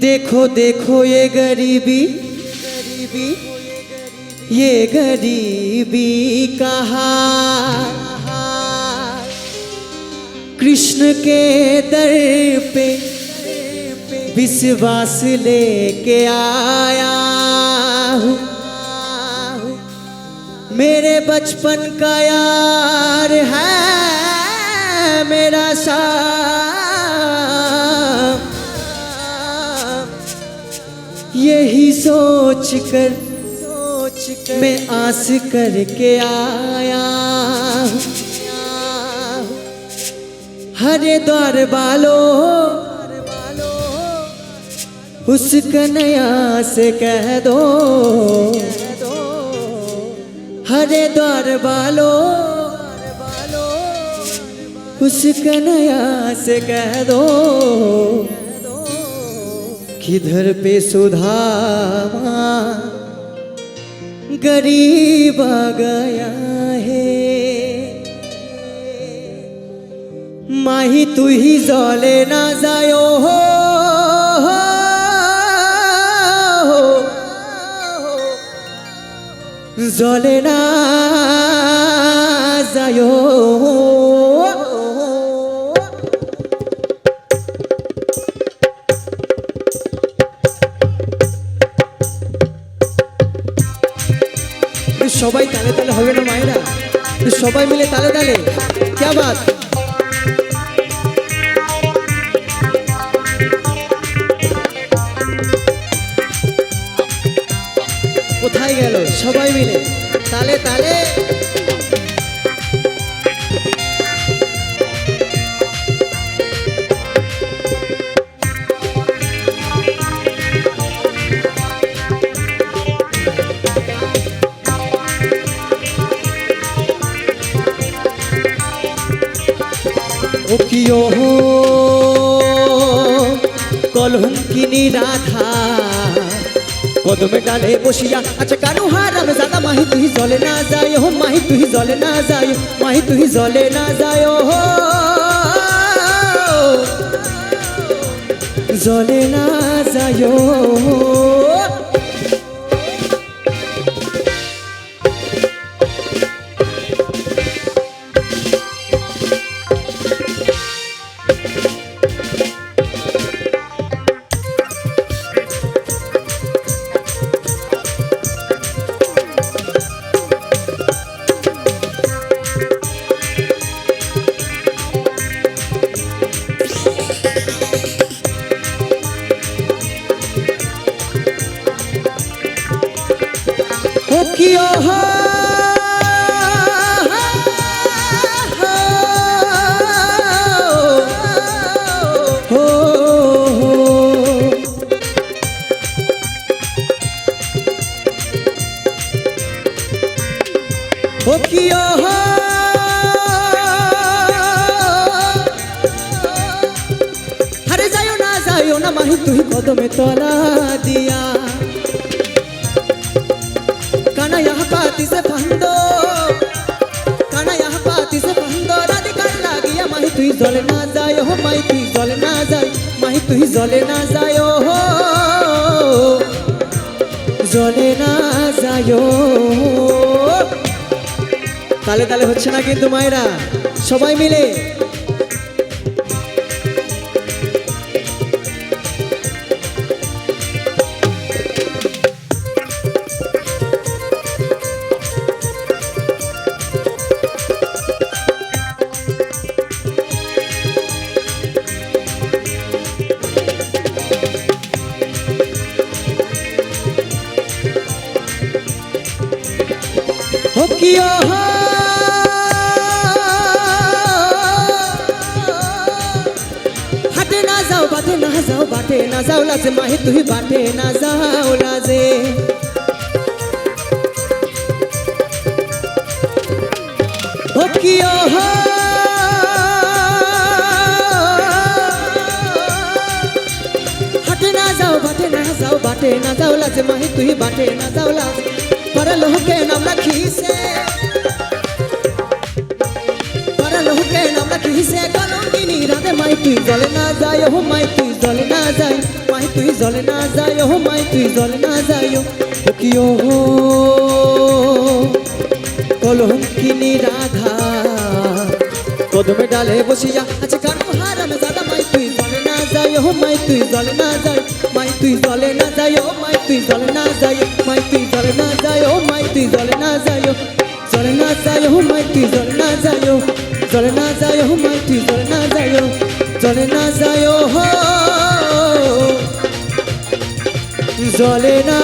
देखो देखो ये गरीबी, ये गरीबी का हाल। कृष्ण के दर पे विश्वास लेके आया हूँ। मेरे बचपन का यार है मेरा साथ, यही सोच कर मैं आस करके आया हूँ। हरिद्वार वालों उस कन्हैया से कह दो, हरिद्वार वालों उस कन्हैया से कह दो, किधर पे सुधामा गरीब आ गया है। माही तू ही जले ना जायो हो, जले ना जायो। সবাই তালে তালে হবে না মায়েরা, সবাই মিলে তালে তালে, क्या बात। কোথায় গেল সবাই মিলে তালে তালে। ও কিও কলহম কিনি রাধা কদমে ডালে বসিয়া আচ্ছা কানু হারাম জাদা মাহি তুই জলে না যায় হো, মাহি তুই জলে না যায়, মাহি তুই জলে না যায় হো, জলে না যায়। कियो हो कियो हो हरे जायो ना माही तू ही कदमे तला दिया। काना यहाँ पाती से फंदो, काना यहाँ पाती से फंदो, राधी कर लागिया माही तू ही जले ना जायो हो, माही तू ही जले ना जाय, माही तू ही जले ना जायो हो, जले ना जायो। ताले ताले होच्छे ना किन्तु मायरा सबाई मिले। हो कियो हो हटे ना जाओ बाटे ना जाओ, बाटे ना जाओ लाजे माही तू ही बाटे ना जाओ लाजे। हो कियो हो हटे ना जाओ बाटे ना जाओ, बाटे ना जाओ लाजे माही तू ही बाटे ना जाओ लाजे। परलोह के नाम रखी से, परलोह के नाम रखी से कलंकिनी রাধে মাই তুই জলে না যায় ও মাই তুই জলে না যায় মাই তুই জলে না যায় ও মাই তুই জলে না যায় ও কি ও কলঙ্কিনী রাধা কদমে ডালে বসিয়া আছে কানু হারামে দাদা মাই তুই জলে না যায় ও মাই তুই জলে না যায় মাই তুই জলে না যায় ও মাই তুই জলে না যায় মাই তুই জলে না যায় ও মাই তুই জলে না যায় জলে না যায় ও মাই তুই জলে না যায় জলে না যায় ও মাই তুই জলে না যায় জলে না যায় হো জলে না